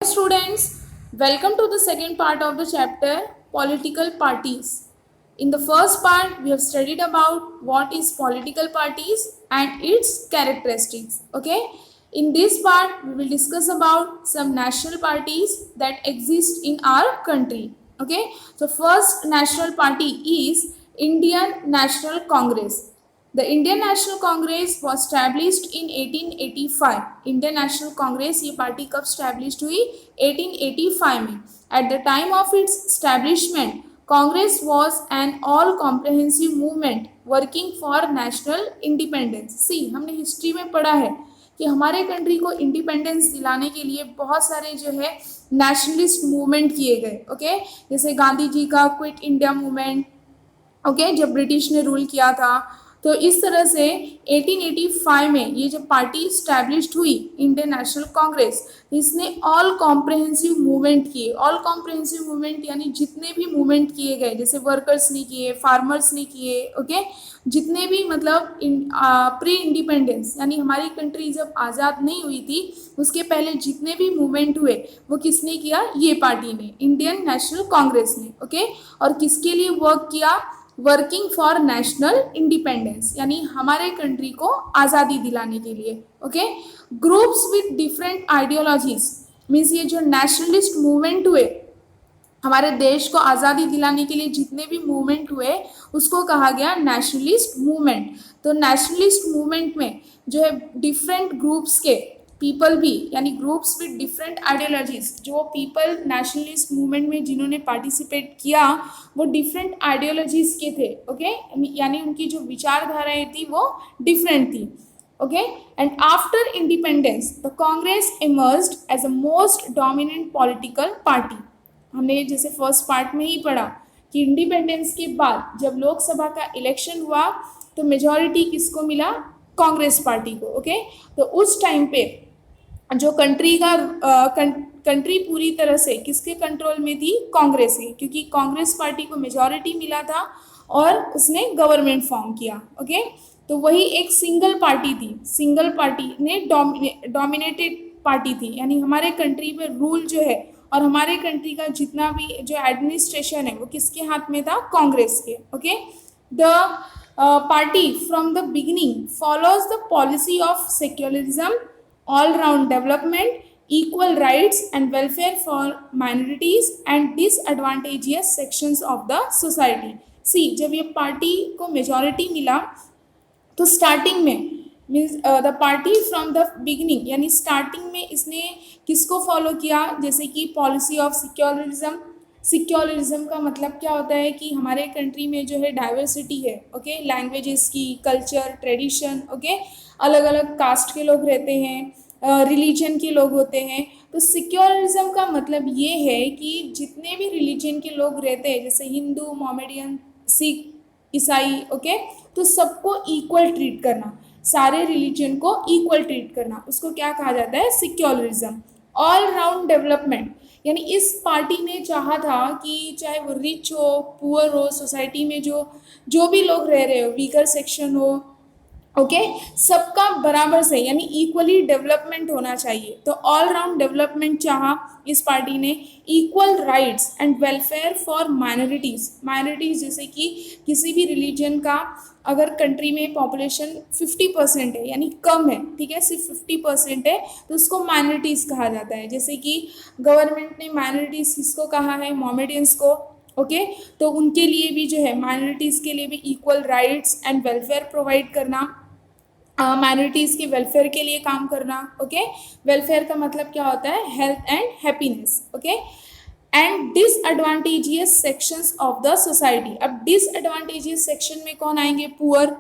Students, welcome to the second part of the chapter Political Parties. In the first part, we have studied about what is political parties and its characteristics. Okay, in this part, we will discuss about some national parties that exist in our country. Okay, so first national party is Indian National Congress. The Indian National Congress was established in 1885. Indian National Congress ये party कब established हुई 1885 में. At the time of its establishment, Congress was an all-comprehensive movement working for national independence. See, हमने history में पढ़ा है कि हमारे कंट्री को इंडिपेंडेंस दिलाने के लिए बहुत सारे जो है नेशनलिस्ट मूवमेंट किए गए. ओके, जैसे गांधी जी का क्विट इंडिया मूवमेंट, ओके, जब ब्रिटिश ने रूल किया था. तो इस तरह से 1885 में ये जब पार्टी स्टैब्लिश्ड हुई इंडियन नेशनल कांग्रेस, इसने ऑल कॉम्प्रहेंसिव मूवमेंट किए. ऑल कॉम्प्रहेंसिव मूवमेंट यानी जितने भी मूवमेंट किए गए, जैसे वर्कर्स ने किए, फार्मर्स ने किए, ओके, जितने भी मतलब प्री इंडिपेंडेंस यानी हमारी कंट्री जब आज़ाद नहीं हुई थी उसके पहले जितने भी मूवमेंट हुए वो किसने किया, ये पार्टी ने, इंडियन नेशनल कांग्रेस ने. ओके, और किसके लिए वर्क किया, वर्किंग फॉर नेशनल इंडिपेंडेंस यानी हमारे कंट्री को आज़ादी दिलाने के लिए. Okay, groups with different ideologies means ये जो नेशनलिस्ट मूवमेंट हुए हमारे देश को आज़ादी दिलाने के लिए जितने भी मूवमेंट हुए उसको कहा गया नेशनलिस्ट मूवमेंट. तो नेशनलिस्ट मूवमेंट में जो है डिफरेंट ग्रुप्स के पीपल भी यानी ग्रुप्स विद डिफरेंट आइडियोलॉजीज, जो पीपल नेशनलिस्ट मूवमेंट में जिन्होंने पार्टिसिपेट किया वो डिफरेंट आइडियोलॉजीज के थे. ओके, यानी उनकी जो विचारधाराएं थी वो डिफरेंट थी. Okay, and after independence the Congress emerged as a most dominant political party. हमने जैसे फर्स्ट पार्ट में ही पढ़ा कि इंडिपेंडेंस के बाद जब लोकसभा का इलेक्शन हुआ तो मेजॉरिटी किसको मिला, कांग्रेस पार्टी को. ओके, तो उस टाइम पे जो कंट्री पूरी तरह से किसके कंट्रोल में थी, कांग्रेस के, क्योंकि कांग्रेस पार्टी को मेजॉरिटी मिला था और उसने गवर्नमेंट फॉर्म किया. ओके, तो वही एक सिंगल पार्टी थी, सिंगल पार्टी ने डोमिनेटेड पार्टी थी यानी हमारे कंट्री में रूल जो है और हमारे कंट्री का जितना भी जो एडमिनिस्ट्रेशन है वो किसके हाथ में था, कांग्रेस के. Okay, the party from the beginning follows the policy of secularism, all round development, equal rights and welfare for minorities and disadvantageous sections of the society. See, जब ये पार्टी को मेजॉरिटी मिला तो स्टार्टिंग में means the party from the beginning यानी starting में इसने किसको फॉलो किया, जैसे कि पॉलिसी ऑफ सिक्योलरिज्म. सिक्योलरिज्म का मतलब क्या होता है कि हमारे कंट्री में जो है डाइवर्सिटी है. ओके, लैंग्वेजेस की, कल्चर, ट्रेडिशन, ओके, अलग अलग कास्ट के लोग रहते हैं, रिलीजन के लोग होते हैं. तो सिक्योलरिज्म का मतलब ये है कि जितने भी रिलीजन के लोग रहते हैं जैसे हिंदू, मोमेडियन, सिख, ईसाई, ओके, तो सबको इक्वल ट्रीट करना, सारे रिलीजन को इक्वल ट्रीट करना, उसको क्या कहा जाता है, सिक्योलरिज्म. ऑल राउंड डेवलपमेंट यानी इस पार्टी ने चाहा था कि चाहे वो रिच हो, पुअर हो, सोसाइटी में जो भी लोग रह रहे हो, वीकर सेक्शन हो, ओके, सबका बराबर से यानी इक्वली डेवलपमेंट होना चाहिए. तो ऑल राउंड डेवलपमेंट चाहा इस पार्टी ने. Equal rights and welfare for minorities, minorities जैसे कि किसी भी रिलीजन का अगर कंट्री में पॉपुलेशन 50% है यानी कम है, ठीक है, सिर्फ 50% है तो उसको माइनॉरिटीज़ कहा जाता है. जैसे कि गवर्नमेंट ने माइनॉरिटीज़ किसको कहा है, मोमेडियंस को. ओके, तो उनके लिए भी जो है माइनॉरिटीज़ के लिए भी equal rights and welfare provide करना, माइनॉरिटीज़ के वेलफेयर के लिए काम करना. ओके, वेलफेयर का मतलब क्या होता है, health and happiness. Okay, and disadvantageous sections of the society. अब डिसएडवांटेजियस सेक्शन में कौन आएंगे, पुअर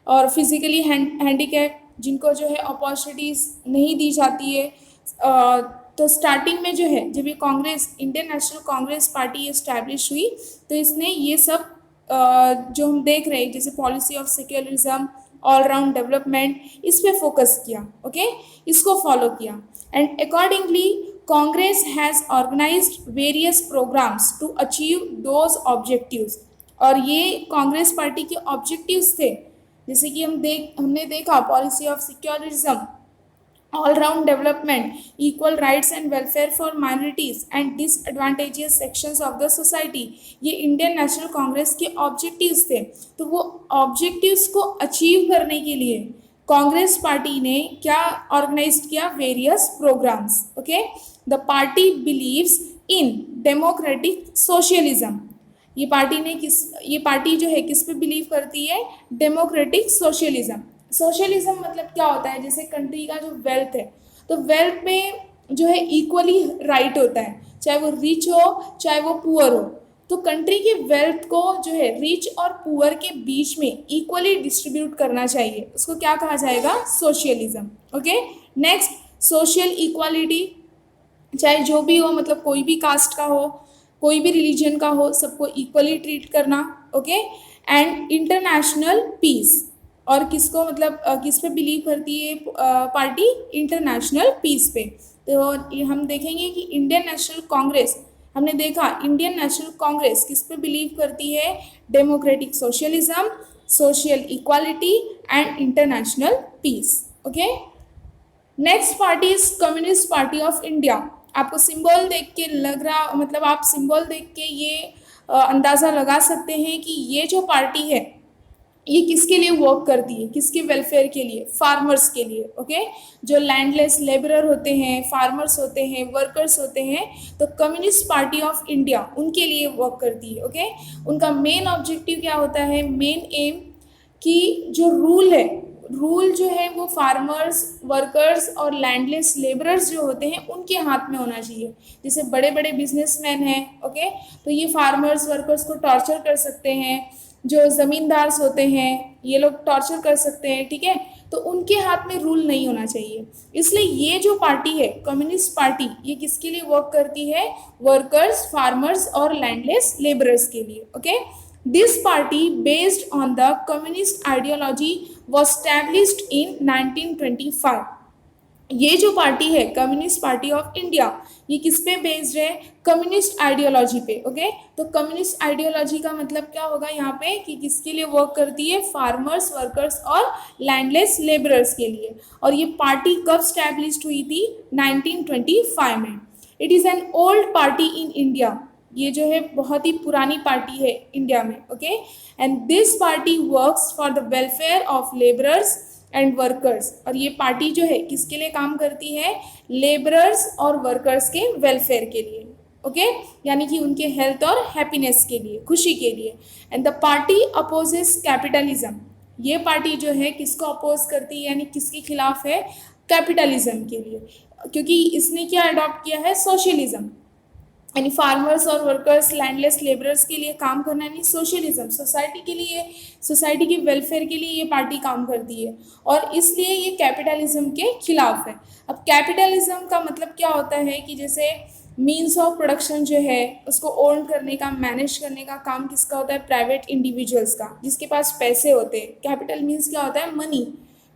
और फिजिकली हैंडीकैप, जिनको जो है अपॉर्चुनिटीज़ नहीं दी जाती है. तो स्टार्टिंग में जो है जब ये Congress, Indian National Congress party establish हुई तो इसने ये सब जो हम देख रहे हैं जैसे policy of secularism, all round development, इस पे फोकस किया. ओके, इसको फॉलो किया. And accordingly Congress has organised various programmes to achieve those objectives. और ये कांग्रेस पार्टी के ऑब्जेक्टिव्स थे जैसे कि हमने देखा policy of secularism, all round development, equal rights and welfare for minorities and disadvantageous sections of the society, ये इंडियन नेशनल कांग्रेस के ऑब्जेक्टिव्स थे। तो वो ऑब्जेक्टिव्स को अचीव करने के लिए कांग्रेस पार्टी ने क्या ऑर्गेनाइज किया, various programmes. Okay, the party believes in democratic socialism. ये पार्टी जो है किस पे बिलीव करती है, डेमोक्रेटिक सोशलिज्म। सोशलिज्म मतलब क्या होता है, जैसे कंट्री का जो वेल्थ है, तो वेल्थ में जो है इक्वली राइट होता है, चाहे वो रिच हो चाहे वो पुअर हो। तो कंट्री के वेल्थ को जो है रिच और पुअर के बीच में इक्वली डिस्ट्रीब्यूट करना चाहिए, उसको क्या कहा जाएगा, socialism. Okay, next, social equality, चाहे जो भी हो, मतलब कोई भी कास्ट का हो, कोई भी रिलीजन का हो, सबको इक्वली ट्रीट करना। ओके, एंड इंटरनेशनल पीस, और किसको मतलब किस पे बिलीव करती है पार्टी, इंटरनेशनल पीस पे। तो ये हम देखेंगे कि इंडियन नेशनल कांग्रेस, हमने देखा इंडियन नेशनल कांग्रेस किस पे बिलीव करती है, democratic socialism, social equality and international peace. Okay, next party is communist party of India. आपको सिंबल देख के लग रहा, मतलब आप सिंबल देख के ये अंदाज़ा लगा सकते हैं कि ये जो पार्टी है ये किसके लिए वर्क करती है, किसके वेलफेयर के लिए, फार्मर्स के लिए। ओके, जो लैंडलेस लेबरर होते हैं, फार्मर्स होते हैं, वर्कर्स होते हैं, तो कम्युनिस्ट पार्टी ऑफ इंडिया उनके लिए वर्क करती है। ओके, उनका मेन ऑब्जेक्टिव क्या होता है, मेन एम, कि जो रूल जो है वो फार्मर्स, वर्कर्स और लैंडलेस लेबरर्स जो होते हैं उनके हाथ में होना चाहिए। जैसे बड़े बड़े बिजनेसमैन हैं, ओके, तो ये फार्मर्स वर्कर्स को टॉर्चर कर सकते हैं, जो ज़मींदार्स होते हैं ये लोग टॉर्चर कर सकते हैं, ठीक है, तो उनके हाथ में रूल नहीं होना चाहिए। इसलिए ये जो पार्टी है कम्युनिस्ट पार्टी, ये किसके लिए वर्क करती है, वर्कर्स, फार्मर्स और लैंडलेस लेबरर्स के लिए। Okay, this party based on the communist ideology was established in 1925। ये जो पार्टी है कम्युनिस्ट पार्टी ऑफ इंडिया, ये किस पे बेस्ड है, कम्युनिस्ट आइडियोलॉजी पे। ओके, तो कम्युनिस्ट आइडियोलॉजी का मतलब क्या होगा यहाँ पे, कि किसके लिए वर्क करती है, फार्मर्स, वर्कर्स और लैंडलेस लेबरर्स के लिए। और ये पार्टी कब स्टैब्लिश्ड हुई थी, 1925 में। It is an old party in India, ये जो है बहुत ही पुरानी पार्टी है इंडिया में। Okay, and this party works for the welfare of labourers and workers. और ये पार्टी जो है किसके लिए काम करती है, लेबरर्स और वर्कर्स के वेलफेयर के लिए। ओके, यानी कि उनके हेल्थ और हैप्पीनेस के लिए, खुशी के लिए। And the party opposes capitalism, ये पार्टी जो है किसको अपोज करती है, यानी किसके खिलाफ है, कैपिटलिज्म के लिए, क्योंकि इसने क्या अडॉप्ट किया है, सोशलिज्म, यानी फार्मर्स और वर्कर्स, लैंडलेस लेबरर्स के लिए काम करना, यानी सोशलिज्म, सोसाइटी के लिए, सोसाइटी के वेलफेयर के लिए ये पार्टी काम करती है, और इसलिए ये कैपिटलिज्म के खिलाफ है। अब कैपिटलिज्म का मतलब क्या होता है, कि जैसे मीन्स ऑफ प्रोडक्शन जो है उसको ओन करने का, मैनेज करने का काम किसका होता है, प्राइवेट इंडिविजुअल्स का, जिसके पास पैसे होते हैं। कैपिटल मीन्स क्या होता है, मनी,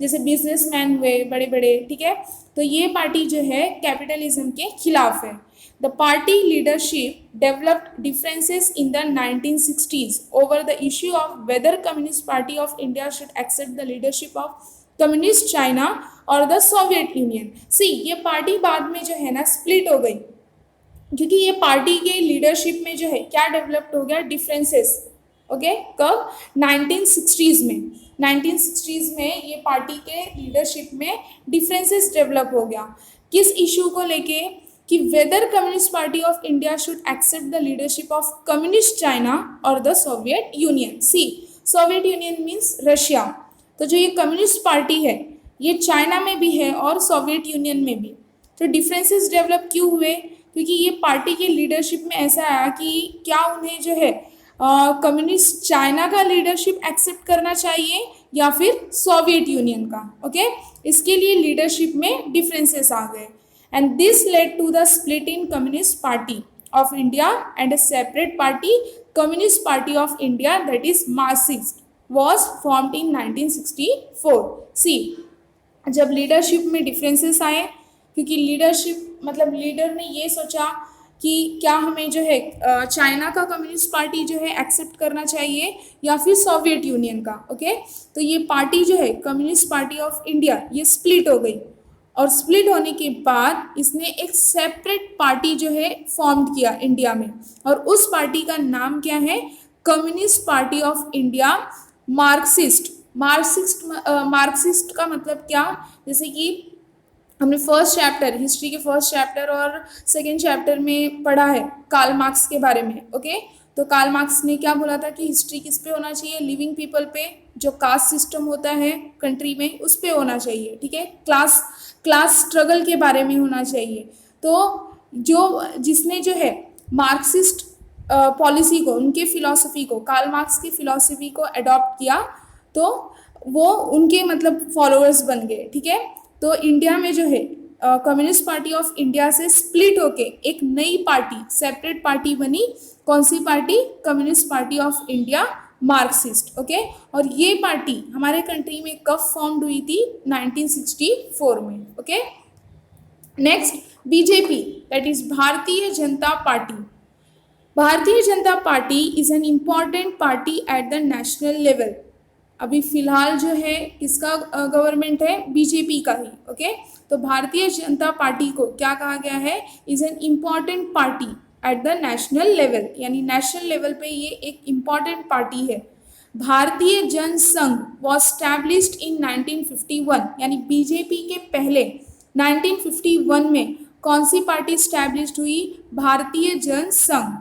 जैसे बिजनेसमैन हुए बड़े बड़े, ठीक है। तो ये पार्टी जो है कैपिटलिज्म के खिलाफ है। The party leadership developed differences in the 1960s over the issue of whether Communist Party of India should accept the leadership of Communist China or the Soviet Union। See, ये party बाद में जो है ना split हो गई, क्योंकि ये पार्टी के लीडरशिप में जो है क्या डेवलप्ड हो गया, डिफरेंसेस। ओके, कब, 1960s में, 1960s में ये पार्टी के लीडरशिप में डिफरेंसेस डेवलप हो गया। किस इशू को लेके, कि whether Communist party of India should accept the leadership of Communist China और the Soviet Union. See, Soviet Union means Russia. तो जो ये कम्युनिस्ट पार्टी है ये चाइना में भी है और सोवियत यूनियन में भी। तो डिफरेंसेस डेवलप क्यों हुए, क्योंकि ये पार्टी के लीडरशिप में ऐसा आया कि क्या उन्हें जो है कम्युनिस्ट चाइना का लीडरशिप एक्सेप्ट करना चाहिए या फिर सोवियत यूनियन का। ओके, इसके लिए लीडरशिप में डिफरेंसेस आ गए। And this led to the split in Communist Party of India and a separate party, Communist Party of India, that is Marxist, was formed in 1964। See, जब leadership में differences आए, क्योंकि leadership मतलब leader ने ये सोचा कि क्या हमें जो है चाइना का कम्युनिस्ट पार्टी जो है एक्सेप्ट करना चाहिए या फिर सोवियत यूनियन का। ओके, तो ये पार्टी जो है कम्युनिस्ट पार्टी ऑफ इंडिया ये स्प्लिट हो गई, और स्प्लिट होने के बाद इसने एक सेपरेट पार्टी जो है फॉर्म किया इंडिया में, और उस पार्टी का नाम क्या है? Communist party of India. Marxist. Marxist का मतलब क्या? जैसे कि हमने फर्स्ट चैप्टर, हिस्ट्री के फर्स्ट चैप्टर और सेकेंड चैप्टर में पढ़ा है कार्ल मार्क्स के बारे में। ओके, तो कार्ल मार्क्स ने क्या बोला था कि हिस्ट्री किस पे होना चाहिए? लिविंग पीपल पे, जो कास्ट सिस्टम होता है कंट्री में उस पे होना चाहिए। ठीक है, क्लास स्ट्रगल के बारे में होना चाहिए। तो जिसने जो है मार्क्सिस्ट पॉलिसी को, उनके फिलॉसफी को, कार्ल मार्क्स की फिलॉसफी को अडॉप्ट किया, तो वो उनके मतलब फॉलोअर्स बन गए। ठीक है, तो इंडिया में जो है कम्युनिस्ट पार्टी ऑफ इंडिया से स्प्लिट होके एक नई पार्टी, सेपरेट पार्टी बनी। कौन सी party? Communist party of India, marxist. Okay, और ये पार्टी हमारे कंट्री में कब फॉर्म्ड हुई थी? 1964 में। Okay, next BJP, that is Bharatiya Janata party. Bharatiya Janata party is an important party at the national level. अभी फिलहाल जो है किसका गवर्नमेंट है? बीजेपी का ही। ओके, तो भारतीय जनता पार्टी को क्या कहा गया है? Is an important party at the national level, यानी नेशनल लेवल पे ये एक इम्पॉर्टेंट पार्टी है। भारतीय जन संघ वॉज स्टैब्लिश्ड इन 1951, यानी बीजेपी के पहले 1951 में कौन सी पार्टी स्टैब्लिश्ड हुई? Bharatiya Jan Sangh.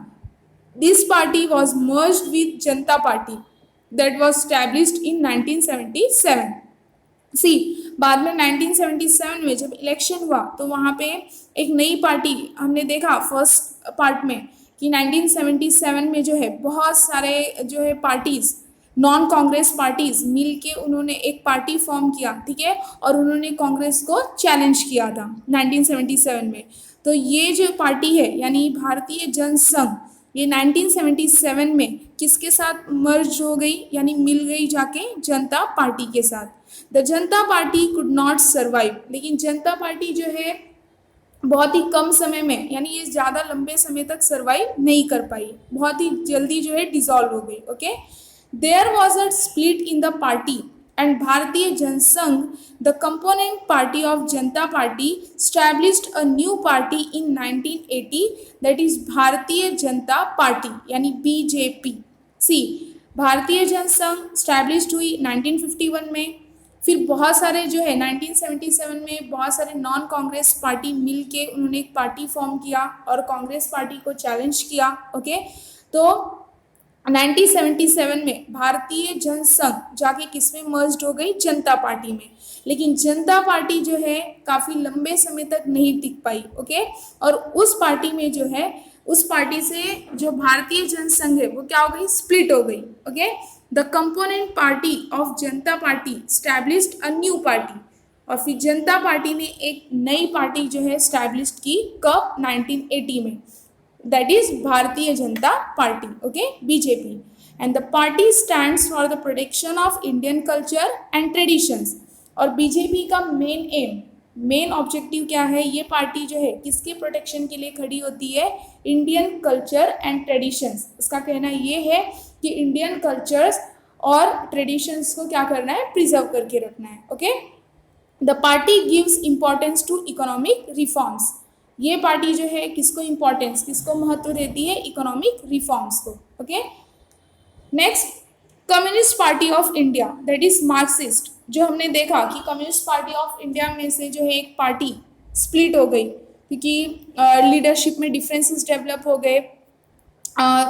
This party was merged with Janata party that was established in 1977। See, बाद में 1977 में जब इलेक्शन हुआ तो वहाँ पे एक नई पार्टी हमने देखा फर्स्ट पार्ट में कि 1977 में जो है बहुत सारे जो है पार्टीज, नॉन कांग्रेस पार्टीज मिल के उन्होंने एक पार्टी फॉर्म किया। ठीक है, और उन्होंने कांग्रेस को चैलेंज किया था 1977 में। तो ये जो पार्टी है यानी भारतीय जनसंघ, ये 1977 में किसके साथ मर्ज हो गई, यानी मिल गई जाके जनता पार्टी के साथ। The Janata party could not survive, लेकिन जनता पार्टी जो है बहुत ही कम समय में, यानी ये ज़्यादा लंबे समय तक सर्वाइव नहीं कर पाई, बहुत ही जल्दी जो है डिसॉल्व हो गई। Okay, there was a split in the party and Bharatiya Jansangh, the component party of Janata Party, established a new party in 1980, that is Bharatiya Janata Party, यानी BJP। सी, भारतीय जनसंघ established हुई 1951 में, फिर बहुत सारे जो है 1977 में बहुत सारे नॉन कांग्रेस पार्टी मिल के उन्होंने एक पार्टी फॉर्म किया और कांग्रेस पार्टी को चैलेंज किया। ओके, तो 1977 में भारतीय जनसंघ जाके किसमें मर्ज्ड हो गई? जनता पार्टी में। लेकिन जनता पार्टी जो है काफ़ी लंबे समय तक नहीं टिक पाई। ओके, और उस पार्टी में जो है, उस पार्टी से जो भारतीय जनसंघ है वो क्या हो गई? स्प्लिट हो गई। Okay, the component party of Janata party established a new party, और फिर जनता पार्टी ने एक नई पार्टी जो है स्टैब्लिश्ड की कब? 1980 में, that is Bharatiya Janata Party, okay, BJP, and the party stands for the protection of Indian culture and traditions। और बीजेपी का मेन ऑब्जेक्टिव क्या है? ये पार्टी जो है किसके प्रोटेक्शन के लिए खड़ी होती है? Indian culture and traditions. उसका कहना ये है कि इंडियन कल्चर्स और ट्रेडिशंस को क्या करना है? प्रिजर्व करके रखना है। Okay, the party gives importance to economic reforms. ये पार्टी जो है किसको इम्पोर्टेंस, किसको महत्व देती है? इकोनॉमिक रिफॉर्म्स को। Okay, next communist party of India, that is Marxist. जो हमने देखा कि कम्युनिस्ट पार्टी ऑफ इंडिया में से जो है एक पार्टी स्प्लिट हो गई क्योंकि लीडरशिप में डिफरेंसेस डेवलप हो गए।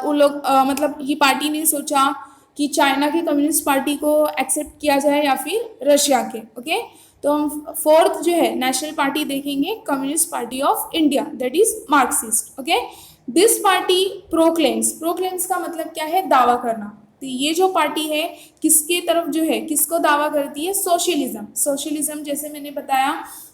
वो लोग मतलब ये पार्टी ने सोचा कि चाइना की कम्युनिस्ट पार्टी को एक्सेप्ट किया जाए या फिर रशिया के। ओके, तो हम फोर्थ जो है नेशनल पार्टी देखेंगे, communist party of India, that is Marxist. Okay, this party proclaims का मतलब क्या है? दावा करना। तो ये जो पार्टी है किसके तरफ जो है, किसको दावा करती है? सोशलिज्म। जैसे मैंने बताया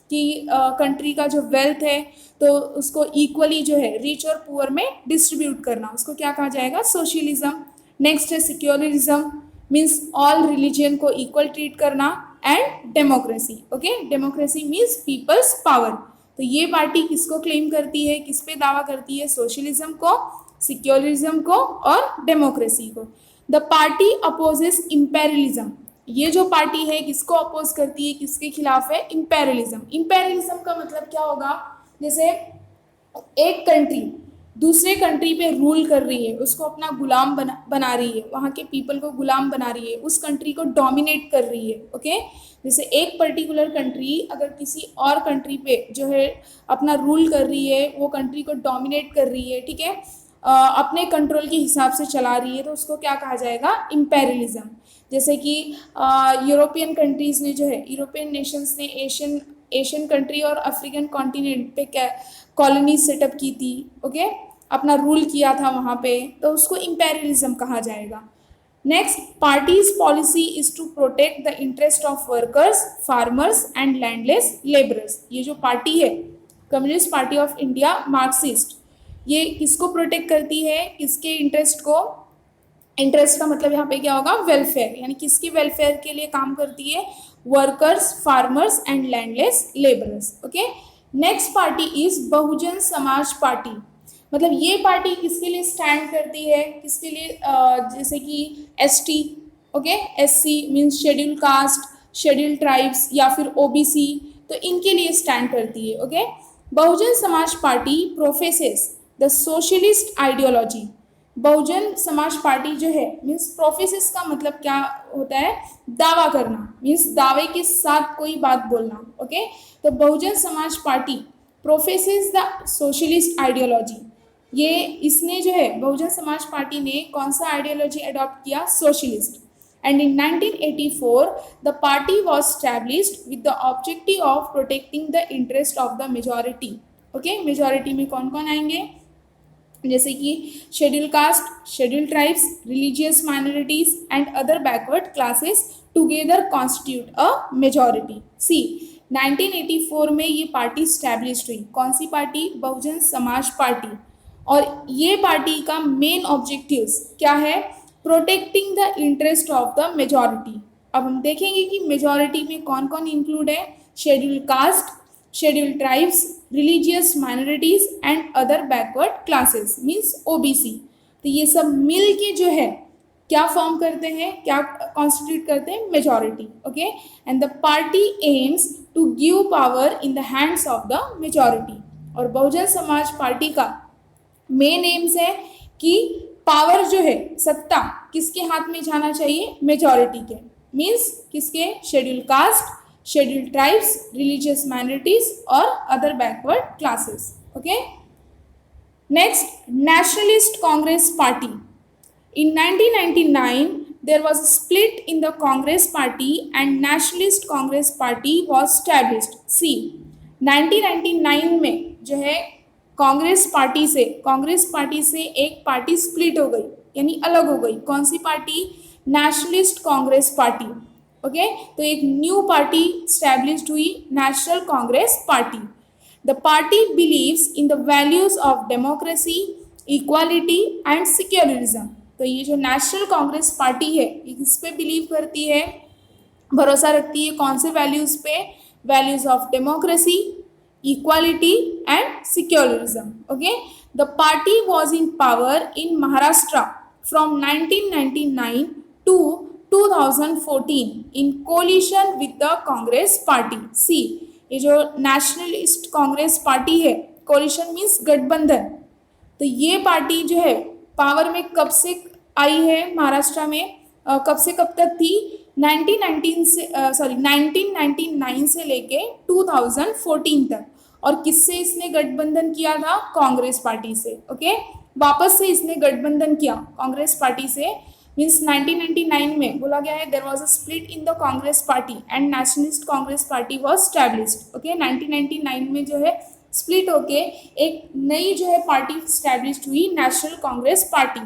कि कंट्री का जो वेल्थ है तो उसको इक्वली जो है रिच और पुअर में डिस्ट्रीब्यूट करना, उसको क्या कहा जाएगा? सोशलिज्म। नेक्स्ट है सिक्योरिज्म, मीन्स ऑल रिलीजन को इक्वल ट्रीट करना, and democracy. Okay, democracy means peoples power. तो ये पार्टी किसको क्लेम करती है, किस पे दावा करती है? सोशलिज्म को, सिक्योरिज्म को और डेमोक्रेसी को। The party opposes imperialism. ये जो पार्टी है किसको अपोज करती है, किसके खिलाफ है, इंपेरियलिज्म। इंपेरियलिज्म का मतलब क्या होगा, जैसे एक कंट्री दूसरे कंट्री पे रूल कर रही है, उसको अपना गुलाम बना रही है, वहाँ के पीपल को गुलाम बना रही है, उस कंट्री को डोमिनेट कर रही है। ओके, जैसे एक पर्टिकुलर कंट्री अगर किसी और कंट्री पे जो है अपना रूल कर रही है, वो कंट्री को डोमिनेट कर रही है, ठीक है, अपने कंट्रोल के हिसाब से चला रही है, तो उसको क्या कहा जाएगा, इंपेरियलिज्म। जैसे कि यूरोपियन कंट्रीज ने जो है, यूरोपियन नेशंस ने एशियन कंट्री और अफ्रीकन कॉन्टिनेंट पे क्या कॉलोनी सेटअप की थी, ओके, अपना रूल किया था वहाँ पे, तो उसको इंपेरियलिज्म कहा जाएगा। Next, party's policy is to protect the interest of workers, farmers and landless labourers. ये जो पार्टी है communist party of India Marxist, ये किसको प्रोटेक्ट करती है, किसके इंटरेस्ट को, इंटरेस्ट का मतलब यहाँ पे क्या होगा, वेलफेयर, यानी किसकी वेलफेयर के लिए काम करती है, workers, farmers and landless labourers. Okay, next party is Bahujan Samaj party. मतलब ये पार्टी किसके लिए स्टैंड करती है, किसके लिए, जैसे कि ST, okay, SC means schedule caste, schedule tribes या फिर ओबीसी, तो इनके लिए स्टैंड करती है। Okay, Bahujan Samaj party professes the socialist ideology. Bahujan Samaj party जो है मीन्स प्रोफेसेस का मतलब क्या होता है, दावा करना, मीन्स दावे के साथ कोई बात बोलना। ओके, तो बहुजन Samaj party professes the socialist ideology. ये इसने जो है बहुजन समाज पार्टी ने कौन सा आइडियोलॉजी अडॉप्ट किया, socialist. And in 1984 the party was established with the objective of protecting the interest of the majority. Okay, majority में कौन कौन आएंगे, जैसे कि schedule caste, schedule tribes, religious minorities and other backward classes together constitute a majority. See 1984 में ये party establish हुई, कौन सी पार्टी, बहुजन समाज पार्टी। और ये पार्टी का मेन ऑब्जेक्टिव्स क्या है, protecting the interest of the majority. अब हम देखेंगे कि मेजॉरिटी में कौन कौन इंक्लूड है, schedule caste, schedule tribes, religious minorities and other backward classes means OBC. तो ये सब मिल के जो है क्या फॉर्म करते हैं, क्या कॉन्स्टिट्यूट करते हैं, majority. Okay, and the party aims to give power in the hands of the majority. और बहुजन समाज पार्टी का मेन एम्स है कि पावर जो है, सत्ता किसके हाथ में जाना चाहिए, मेजॉरिटी के, मीन्स किसके, schedule caste, schedule tribes, religious minorities और other backward classes. Okay, next, nationalist Congress party. In 1999 there was a split in the Congress party and Nationalist Congress party was established. See 1999 में जो है Congress party से एक party split हो गई, यानी अलग हो गई। कौन सी party, nationalist Congress party. Okay, तो एक न्यू पार्टी स्टैब्लिश्ड हुई, national Congress party. The party believes in the values of democracy, equality and secularism. तो ये जो नेशनल कांग्रेस पार्टी है इस पे बिलीव करती है, भरोसा रखती है, कौन से वैल्यूज पे, values of democracy, equality and secularism. Okay, the party was in power in Maharashtra from 1999 to 2014 in coalition with the Congress party. See ये जो नेशनलिस्ट कांग्रेस पार्टी है, कोलिशन मीन्स गठबंधन, तो ये पार्टी जो है पावर में कब से आई है महाराष्ट्र में, कब से कब तक थी, 1999 से लेके 2014 तक। और किससे इसने गठबंधन किया था, कांग्रेस पार्टी से। ओके, वापस से इसने गठबंधन किया कांग्रेस पार्टी से, मीन्स 1999 में बोला गया है there was a split in the Congress party and nationalist Congress party was established. Okay, 1999 में जो है स्प्लिट होके एक नई जो है पार्टी स्टैब्लिश्ड हुई, नेशनल कांग्रेस पार्टी।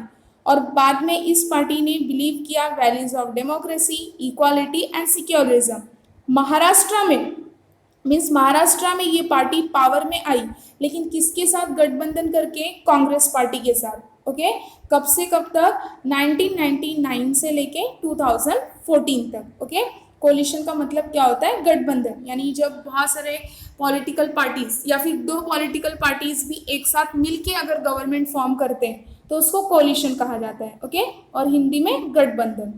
और बाद में इस पार्टी ने बिलीव किया values of democracy, equality and secularism. Maharashtra में मीन्स महाराष्ट्र में ये पार्टी पावर में आई, लेकिन किसके साथ गठबंधन करके, कांग्रेस पार्टी के साथ। ओके, कब से कब तक, 1999 से लेके 2014 तक। ओके, कोलिशन का मतलब क्या होता है, गठबंधन, यानी जब बहुत सारे पॉलिटिकल पार्टीज या फिर दो पॉलिटिकल पार्टीज भी एक साथ मिलके अगर गवर्नमेंट फॉर्म करते हैं तो उसको कोलिशन कहा जाता है। ओके, और हिंदी में गठबंधन।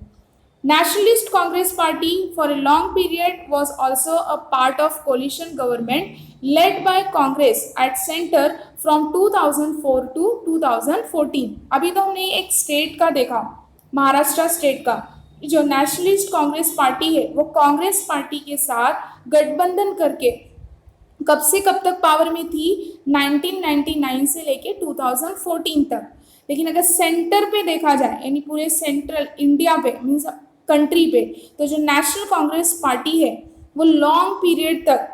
Nationalist Congress Party for a long period was also a part of coalition government led by Congress at center from 2004 to 2014. अभी तो हमने एक स्टेट का देखा, महाराष्ट्र स्टेट का। जो नेशनलिस्ट कांग्रेस पार्टी है वो कांग्रेस पार्टी के साथ गठबंधन करके कब से कब तक पावर में थी, 1999 से लेके 2014 तक। लेकिन अगर सेंटर पे देखा जाए यानी पूरे सेंट्रल इंडिया पे मीन्स कंट्री पे, तो जो नेशनल कांग्रेस पार्टी है वो लॉन्ग पीरियड तक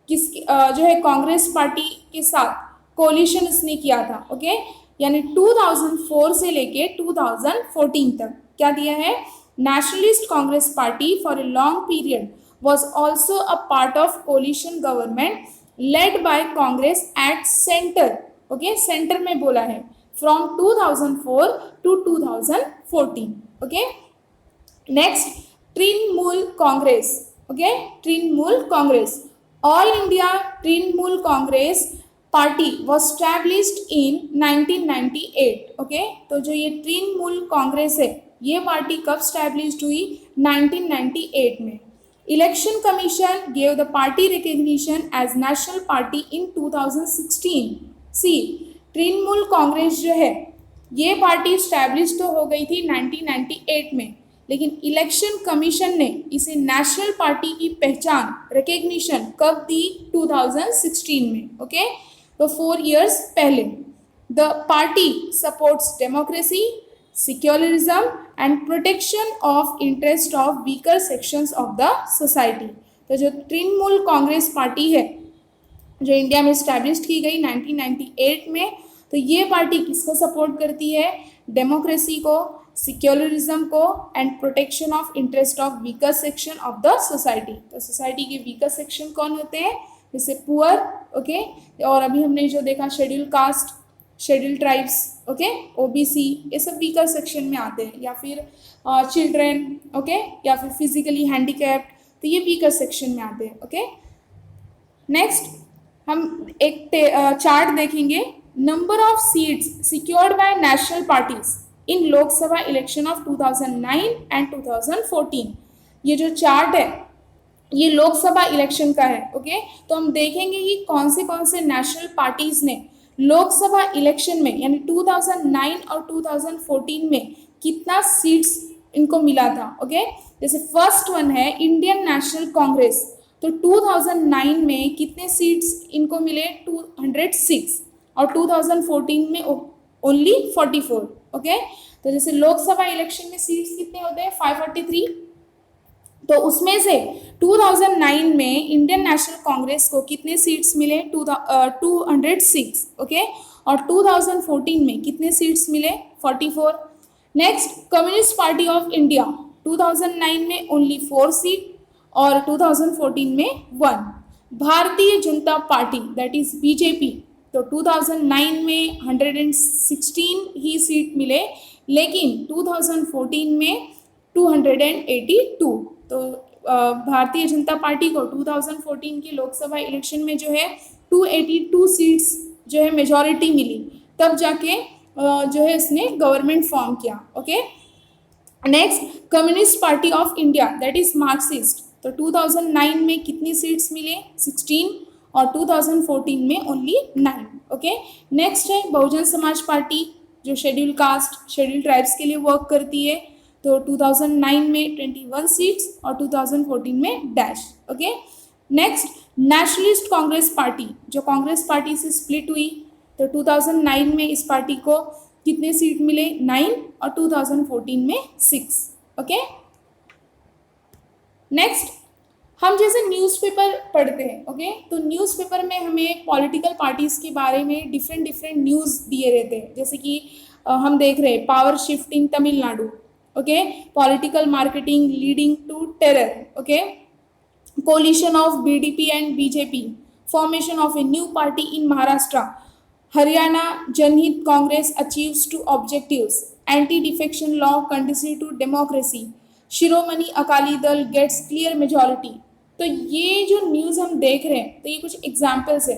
जो है कांग्रेस पार्टी के साथ कोलिशन इसने किया था। ओके, यानी 2004 से लेके 2014 तक क्या दिया है, nationalist Congress party for a long period was also a part of coalition government led by Congress at center. Okay, center में बोला है from 2004 to 2014. Okay, next Trinamool Congress. Okay, Trinamool Congress, All India Trinamool Congress party was established in 1998. Okay, तो जो ये Trinamool Congress है ये party कब established हुई, 1998 में। Election Commission gave the party recognition as national party in 2016. See, Trinamool Congress जो है ये पार्टी स्टैब्लिश तो हो गई थी 1998 में, लेकिन इलेक्शन कमीशन ने इसे नेशनल पार्टी की पहचान रिकग्निशन कब दी, 2016 में। ओके, तो 4 years पहले। The party supports democracy, secularism and protection of interest of weaker sections of the society। तो जो तृणमूल कांग्रेस पार्टी है जो इंडिया में स्टैब्लिश की गई 1998 में, तो ये पार्टी किसको सपोर्ट करती है, डेमोक्रेसी को, सिक्योलरिज्म को and protection of interest of weaker section of the society. तो सोसाइटी के वीकर सेक्शन कौन होते हैं, जैसे पुअर, ओके, और अभी हमने जो देखा schedule caste, schedule tribes, okay, OBC, ये सब वीकर सेक्शन में आते हैं, या फिर चिल्ड्रेन, ओके, या फिर फिजिकली हैंडीकैप्ड, तो ये वीकर सेक्शन में आते हैं। ओके, नेक्स्ट हम एक चार्ट देखेंगे, number of seats secured by national parties in Lok Sabha election of 2009 and 2014। ये जो चार्ट है ये लोकसभा इलेक्शन का है। ओके, तो हम देखेंगे कि कौन से नेशनल पार्टीज ने लोकसभा इलेक्शन में यानी 2009 और 2014 में कितना सीट्स इनको मिला था। ओके, जैसे फर्स्ट वन है इंडियन नेशनल कांग्रेस, तो 2009 में कितने सीट्स इनको मिले, 206, और 2014 में ओनली 44। ओके, तो जैसे लोकसभा इलेक्शन में सीट्स कितने होते हैं, 543, तो उसमें से 2009 में इंडियन नेशनल कांग्रेस को कितने सीट्स मिले, 206। ओके, और 2014 में कितने सीट्स मिले, 44। Next communist party of India, 2009 में ओनली 4 सीट और 2014 में 1। Bharatiya Janata party that is BJP, तो 2009 में 116 ही सीट मिले, लेकिन 2014 में 282। तो भारतीय जनता पार्टी को 2014 के लोकसभा इलेक्शन में जो है 282 सीट्स जो है मेजॉरिटी मिली, तब जाके जो है इसने गवर्नमेंट फॉर्म किया। Okay, next communist party of India that is Marxist, तो 2009 में कितनी सीट्स मिले, 16, और 2014 में ओनली 9। ओके, नेक्स्ट है बहुजन समाज पार्टी जो शेड्यूल कास्ट, शेड्यूल ट्राइब्स के लिए वर्क करती है, तो 2009 में 21 सीट्स और 2014 में dash. Okay, next nationalist Congress party जो कांग्रेस पार्टी से स्प्लिट हुई, तो 2009 में इस पार्टी को कितने सीट मिले, 9, और 2014 में 6। ओके, नेक्स्ट हम जैसे न्यूज़पेपर पढ़ते हैं। ओके, तो न्यूज़पेपर में हमें पॉलिटिकल पार्टीज़ के बारे में डिफरेंट न्यूज़ दिए रहते हैं, जैसे कि हम देख रहे हैं power shift in Tamil Nadu, okay, political marketing leading to terror, okay, coalition of BDP and BJP, formation of a new party in Maharashtra, Haryana Janhit Congress achieves two objectives, anti defection law conducive to democracy, Shiromani Akali Dal gets clear majority. तो ये जो news हम देख रहे हैं, तो ये कुछ एग्जाम्पल्स है।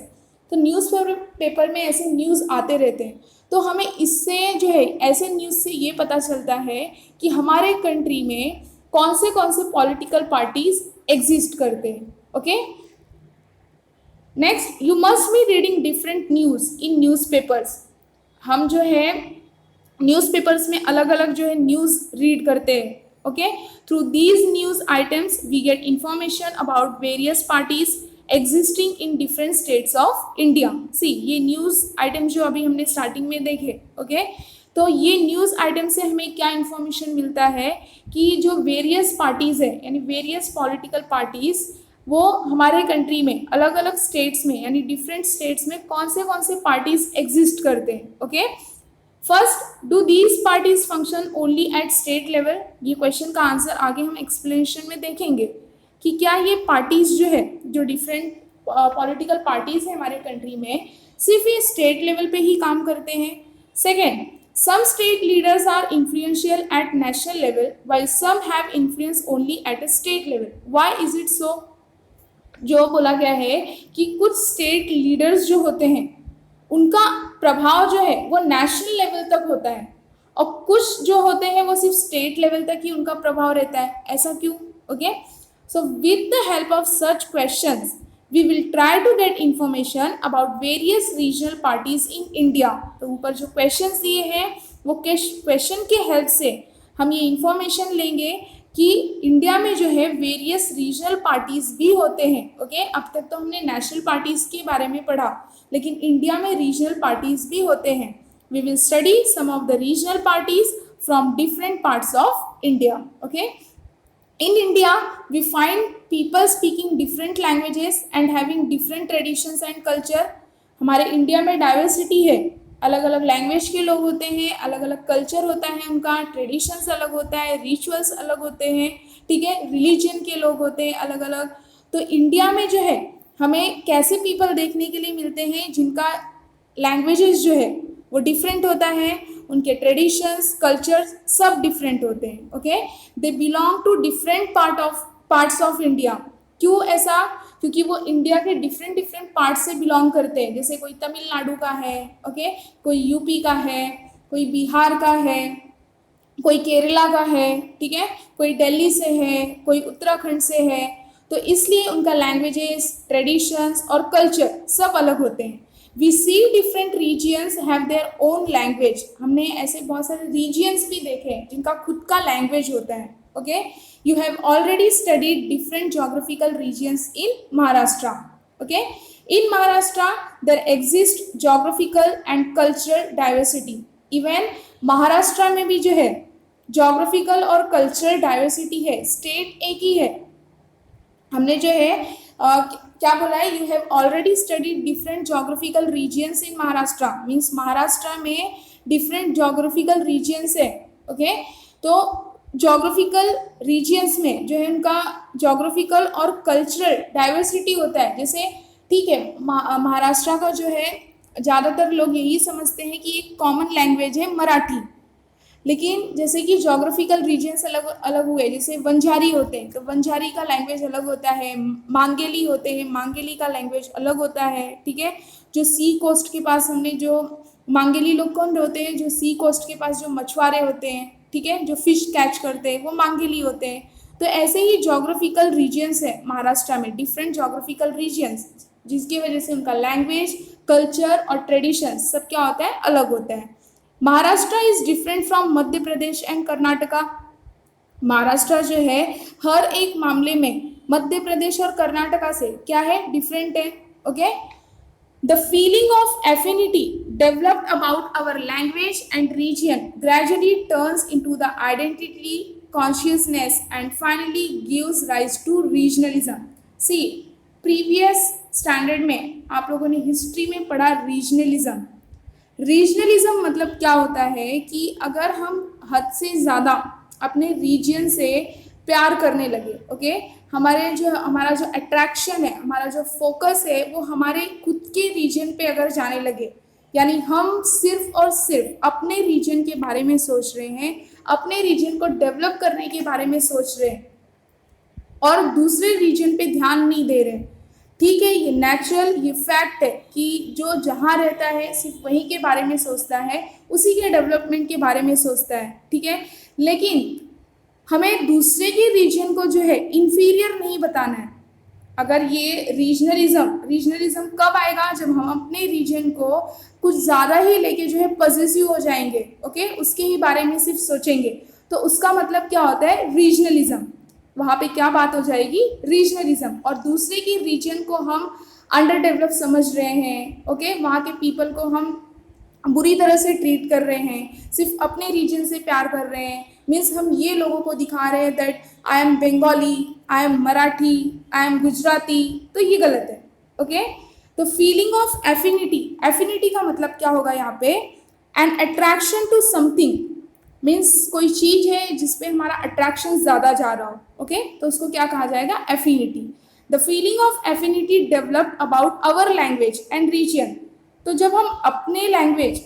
तो न्यूज़ पेपर में ऐसे न्यूज़ आते रहते हैं, तो हमें इससे जो है ऐसे न्यूज़ से ये पता चलता है कि हमारे कंट्री में कौन से पॉलिटिकल पार्टीज एग्जिस्ट करते हैं। Okay, next, you must be reading different news in newspapers. हम जो है न्यूज़पेपर्स में अलग अलग जो है न्यूज़ रीड करते हैं। Okay, through these news items we get information about various parties existing in different states of India. See, ये न्यूज़ आइटम जो अभी हमने स्टार्टिंग में देखे, ओके, तो ये न्यूज़ आइटम से हमें क्या इन्फॉर्मेशन मिलता है कि जो वेरियस पार्टीज़ है, यानी वेरियस पॉलिटिकल पार्टीज़, वो हमारे कंट्री में अलग अलग स्टेट्स में, यानी डिफरेंट स्टेट्स में कौन से पार्टीज एग्जिस्ट करते हैं। Okay, first, do these parties function only at state level. ये क्वेश्चन का आंसर आगे हम एक्सप्लेनेशन में देखेंगे कि क्या ये पार्टीज जो है, जो डिफरेंट पॉलिटिकल पार्टीज है हमारे कंट्री में, सिर्फ ये स्टेट लेवल पे ही काम करते हैं। Second, some state leaders are influential at national level while some have influence only at a state level. Why is it so? जो बोला गया है कि कुछ स्टेट लीडर्स जो होते हैं उनका प्रभाव जो है वो नेशनल लेवल तक होता है, और कुछ जो होते हैं वो सिर्फ स्टेट लेवल तक ही उनका प्रभाव रहता है। ऐसा क्यों? Okay, so with the help of such questions we will try to get information about various regional parties in India. तो ऊपर जो क्वेश्चंस दिए हैं वो क्वेश्चन के हेल्प से हम ये इंफॉर्मेशन लेंगे कि इंडिया में जो है वेरियस रीजनल पार्टीज भी होते हैं। ओके, अब तक तो हमने नेशनल पार्टीज के बारे में पढ़ा, लेकिन इंडिया में रीजनल पार्टीज भी होते हैं। We will study some of the regional parties from different parts of India. Okay, in India we find people speaking different languages and having different traditions and culture. हमारे India में diversity है, अलग अलग language के लोग होते हैं, अलग अलग कल्चर होता है, उनका ट्रेडिशंस अलग होता है, रिचुअल्स अलग होते हैं, ठीक है, रिलीजन के लोग होते हैं अलग अलग। तो इंडिया में जो है हमें कैसे पीपल देखने के लिए मिलते हैं जिनका लैंग्वेजेस जो है वो डिफरेंट होता है, उनके ट्रेडिशंस कल्चर सब डिफरेंट होते हैं। Okay, they belong to different parts of India. क्यों ऐसा? क्योंकि वो इंडिया के डिफरेंट पार्ट्स से बिलोंग करते हैं। जैसे कोई तमिलनाडु का है, ओके, कोई यूपी का है, कोई बिहार का है, कोई केरला का है, ठीक है, कोई दिल्ली से है, कोई उत्तराखंड से है। तो इसलिए उनका लैंग्वेजेस, ट्रेडिशंस और कल्चर सब अलग होते हैं। We see different regions have their own language. हमने ऐसे बहुत सारे रीजियंस भी देखे हैं जिनका खुद का लैंग्वेज होता है। Okay, you have already studied different geographical regions in Maharashtra. Okay, in Maharashtra there exists geographical and cultural diversity. Even Maharashtra में भी जो है geographical और cultural diversity है, state एक ही है। हमने जो है क्या बोला है, you have already studied different geographical regions in Maharashtra, means Maharashtra में different geographical regions है। ओके, तो जोग्राफिकल रीजियंस में जो है उनका जोग्राफिकल और कल्चरल डाइवर्सिटी होता है। जैसे ठीक है, महाराष्ट्र का जो है ज़्यादातर लोग यही समझते हैं कि एक कॉमन लैंग्वेज है मराठी, लेकिन जैसे कि जोग्राफिकल रीजियंस अलग अलग हुए, जैसे वंजारी होते हैं तो वंजारी का लैंग्वेज अलग होता है, मांगेली होते हैं, मांगेली का लैंग्वेज अलग होता है, ठीक है। जो सी कोस्ट के पास हमने जो मांगेली लोग कौन होते हैं, जो सी कोस्ट के पास जो मछुआरे होते हैं, ठीक है, जो फिश कैच करते हैं वो मांगेली होते हैं। तो ऐसे ही जोग्राफिकल रीजियंस है महाराष्ट्र में, डिफरेंट जोग्राफिकल रीजियंस, जिसकी वजह से उनका लैंग्वेज, कल्चर और ट्रेडिशन सब क्या होता है, अलग होता है। Maharashtra is different from Madhya Pradesh and Karnataka. Maharashtra जो है हर एक मामले में मध्य प्रदेश और कर्नाटका से क्या है, डिफरेंट है। Okay, the feeling of affinity developed about our language and region gradually turns into the identity consciousness and finally gives rise to regionalism. See, previous standard में आप लोगों ने हिस्ट्री में पढ़ा रीजनलिज्म। रीजनलिज्म मतलब क्या होता है कि अगर हम हद से ज़्यादा अपने रीजन से प्यार करने लगे, ओके, हमारा जो अट्रैक्शन है, हमारा जो फोकस है वो हमारे खुद के रीजन पे अगर जाने लगे, यानी हम सिर्फ और सिर्फ अपने रीजन के बारे में सोच रहे हैं, अपने रीजन को डेवलप करने के बारे में सोच रहे हैं और दूसरे रीजन पे ध्यान नहीं दे रहे हैं, ठीक है, ये नेचुरल, ये फैक्ट है कि जो जहाँ रहता है सिर्फ वहीं के बारे में सोचता है, उसी के डेवलपमेंट के बारे में सोचता है, ठीक है। लेकिन हमें दूसरे के रीजन को जो है इंफीरियर नहीं बताना है। अगर ये रीजनलिज्म कब आएगा, जब हम अपने रीजन को कुछ ज़्यादा ही लेके जो है पॉजिटिव हो जाएंगे, ओके, उसके ही बारे में सिर्फ सोचेंगे, तो उसका मतलब क्या होता है, रीजनलिज्म। वहाँ पे क्या बात हो जाएगी, रीजनलिज्म। और दूसरे की रीजन को हम अंडर डेवलप समझ रहे हैं, ओके, वहाँ के पीपल को हम बुरी तरह से ट्रीट कर रहे हैं, सिर्फ अपने रीजन से प्यार कर रहे हैं, मीन्स हम ये लोगों को दिखा रहे हैं that I am Bengali, I am Marathi, I am Gujarati, तो ये गलत है, ओके। तो फीलिंग ऑफ एफिनिटी का मतलब क्या होगा यहाँ पे, an attraction to something, means कोई चीज है जिसपे हमारा अट्रैक्शन ज़्यादा जा रहा हो, ओके, तो उसको क्या कहा जाएगा, affinity. The feeling of affinity develop about our language and region. तो जब हम अपने लैंग्वेज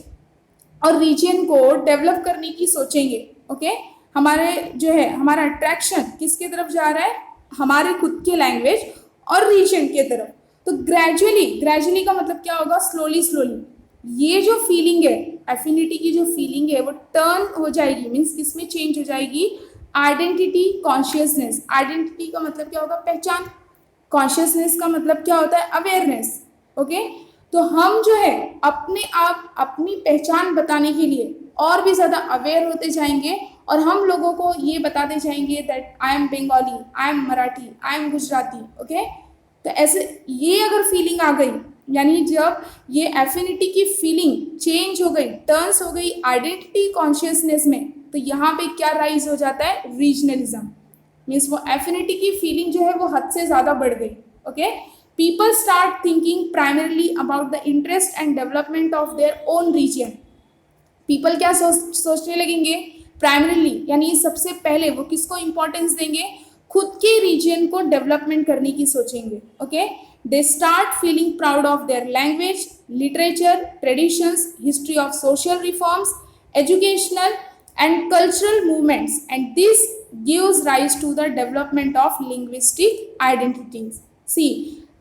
और रीजन को डेवलप करने की सोचेंगे, ओके, हमारे जो है हमारा अट्रैक्शन किसके तरफ जा रहा है, हमारे खुद के लैंग्वेज और रीजन के तरफ। तो ग्रेजुअली का मतलब क्या होगा, स्लोली ये जो फीलिंग है, एफिनिटी की जो फीलिंग है वो टर्न हो जाएगी, मीन्स किसमें चेंज हो जाएगी, आइडेंटिटी कॉन्शियसनेस। आइडेंटिटी का मतलब क्या होगा, पहचान। कॉन्शियसनेस का मतलब क्या होता है, अवेयरनेस, ओके। तो हम जो है अपने आप अपनी पहचान बताने के लिए और भी ज़्यादा अवेयर होते जाएंगे, और हम लोगों को ये बताते जाएंगे that I am Bengali, I am Marathi, I am Gujarati, okay. तो ऐसे ये अगर फीलिंग आ गई, यानी जब ये एफिनिटी की फीलिंग चेंज हो गई, टर्न्स हो गई आइडेंटिटी कॉन्शियसनेस में, तो यहाँ पे क्या राइज हो जाता है, रीजनलिज्म। मीन्स वो एफिनिटी की फीलिंग जो है वो हद से ज़्यादा बढ़ गई, okay. People start thinking primarily about the interest and development of their own region. People क्या सोचने लगेंगे, प्राइमरीली यानी सबसे पहले वो किसको इंपॉर्टेंस देंगे, खुद के रीजन को डेवलपमेंट करने की सोचेंगे, okay. They start feeling proud of their language, literature, traditions, history of social reforms, educational and cultural movements, and this gives rise to the development of linguistic identities. See,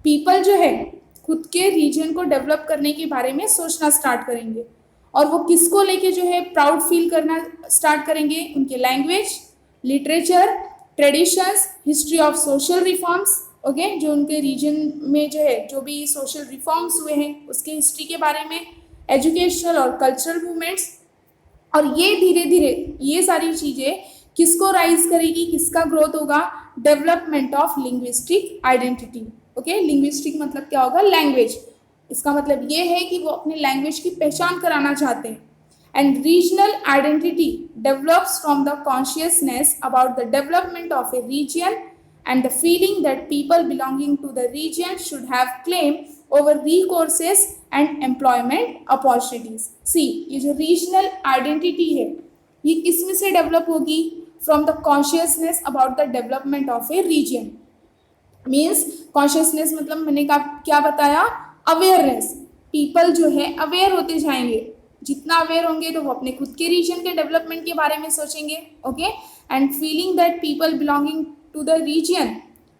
people जो है खुद के reason को develop करने के बारे में सोचना स्टार्ट करेंगे, और वो किसको लेके जो है प्राउड फील करना स्टार्ट करेंगे, उनके language, literature, traditions, history of social reforms, okay, जो उनके रीजन में जो है जो भी सोशल रिफॉर्म्स हुए हैं उसके हिस्ट्री के बारे में, एजुकेशनल और कल्चरल मूवमेंट्स। और ये धीरे धीरे ये सारी चीज़ें किसको राइज करेगी, किसका ग्रोथ होगा, development of linguistic identity, okay. Linguistic मतलब क्या होगा, लैंग्वेज। इसका मतलब ये है कि वो अपने लैंग्वेज की पहचान कराना चाहते हैं। And regional identity develops from the consciousness about the development of a region and the feeling that people belonging to the region should have claim over recourses and employment opportunities. See, ये जो regional identity है ये किस में से develop होगी, from the consciousness about the development of a region. Means consciousness मतलब मैंने क्या बताया, अवेयरनेस। पीपल जो है अवेयर होते जाएंगे, जितना अवेयर होंगे तो वो अपने खुद के रीजन के डेवलपमेंट के बारे में सोचेंगे, okay. And feeling that people belonging to the region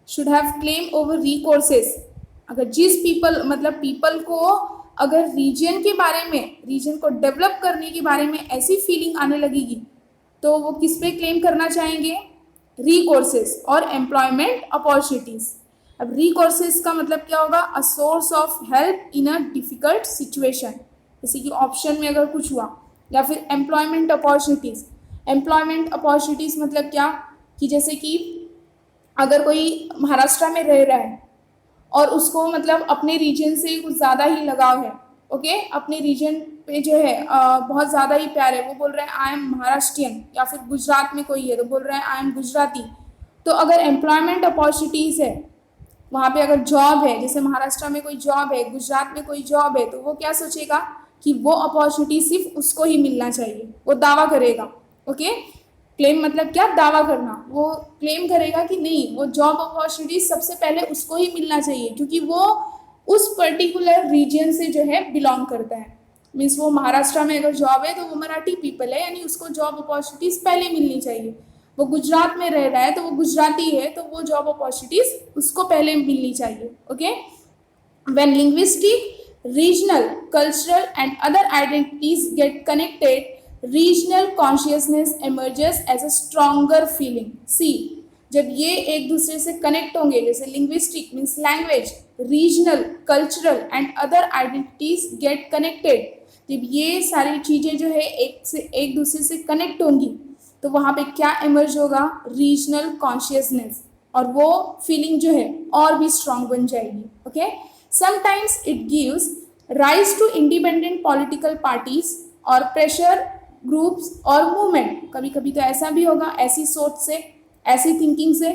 should have claim over recourses। अगर जिस पीपल को अगर रीजन के बारे में, रीजन को डेवलप करने के बारे में ऐसी फीलिंग आने लगेगी, तो वो किस पे क्लेम करना चाहेंगे, recourses और एम्प्लॉयमेंट अपॉर्चुनिटीज। अब recourses का मतलब क्या होगा, a source of help in a difficult situation, जैसे कि ऑप्शन में अगर कुछ हुआ, या फिर एम्प्लॉयमेंट अपॉर्चुनिटीज। एम्प्लॉयमेंट अपॉर्चुनिटीज मतलब क्या, कि जैसे कि अगर कोई महाराष्ट्र में रह रहा है और उसको मतलब अपने रीजन से कुछ ज़्यादा ही लगाव है, ओके, अपने रीजन पे जो है बहुत ज़्यादा ही प्यार है, वो बोल रहा है आई एम महाराष्ट्रियन, या फिर गुजरात में कोई है तो बोल रहा है आई एम गुजराती। तो अगर एम्प्लॉयमेंट अपॉर्चुनिटीज़ है, वहाँ पे अगर जॉब है, जैसे महाराष्ट्र में कोई जॉब है, गुजरात में कोई जॉब है, तो वो क्या सोचेगा कि वो अपॉर्चुनिटी सिर्फ उसको ही मिलना चाहिए, वो दावा करेगा, ओके। क्लेम मतलब क्या, दावा करना। वो क्लेम करेगा कि नहीं, वो जॉब अपॉर्चुनिटी सबसे पहले उसको ही मिलना चाहिए, क्योंकि वो उस पर्टिकुलर रीजन से जो है बिलोंग करता है। मीन्स वो महाराष्ट्र में अगर जॉब है तो वो मराठी पीपल है, यानी उसको जॉब अपॉर्चुनिटीज़ पहले मिलनी चाहिए। वो गुजरात में रह रहा है तो वो गुजराती है, तो वो जॉब अपॉर्चुनिटीज़ उसको पहले मिलनी चाहिए, okay. When linguistic, regional, cultural and other identities get connected, regional consciousness emerges as a stronger feeling. See, जब ये एक दूसरे से कनेक्ट होंगे, जैसे linguistic means language, regional, cultural and other identities get connected, जब ये सारी चीज़ें जो है एक दूसरे से कनेक्ट होंगी तो वहाँ पे क्या इमर्ज होगा, रीजनल कॉन्शियसनेस, और वो फीलिंग जो है और भी स्ट्रांग बन जाएगी। Okay, sometimes it gives rise to independent political parties और प्रेशर ग्रुप्स और मूवमेंट। कभी कभी तो ऐसा भी होगा, ऐसी सोच से, ऐसी थिंकिंग से,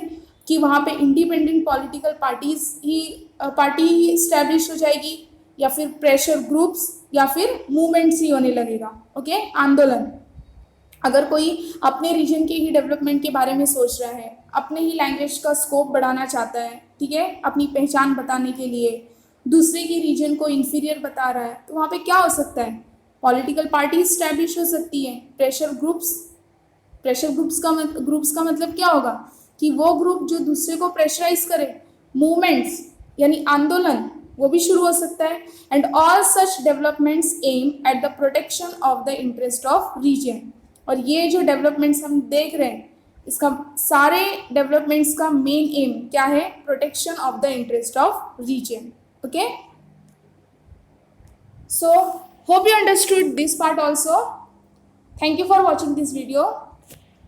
कि वहाँ पे इंडिपेंडेंट पॉलिटिकल पार्टी ही स्टैब्लिश हो जाएगी, या फिर प्रेशर ग्रुप्स, या फिर मूवमेंट्स ही होने लगेगा। ओके, आंदोलन। अगर कोई अपने रीजन के ही डेवलपमेंट के बारे में सोच रहा है, अपने ही लैंग्वेज का स्कोप बढ़ाना चाहता है, ठीक है, अपनी पहचान बताने के लिए दूसरे की रीजन को इन्फीरियर बता रहा है, तो वहाँ पे क्या हो सकता है, पॉलिटिकल पार्टी स्टैब्लिश हो सकती है, प्रेशर ग्रुप्स का मतलब क्या होगा कि वो ग्रुप जो दूसरे को प्रेशराइज करे, मूवमेंट्स यानी आंदोलन, वो भी शुरू हो सकता है। And all such developments aim at the protection of the interest of region. और ये जो डेवलपमेंट्स हम देख रहे हैं, इसका सारे डेवलपमेंट्स का मेन एम क्या है, protection of the interest of region. Okay, so hope you understood this part also. Thank you for watching this video.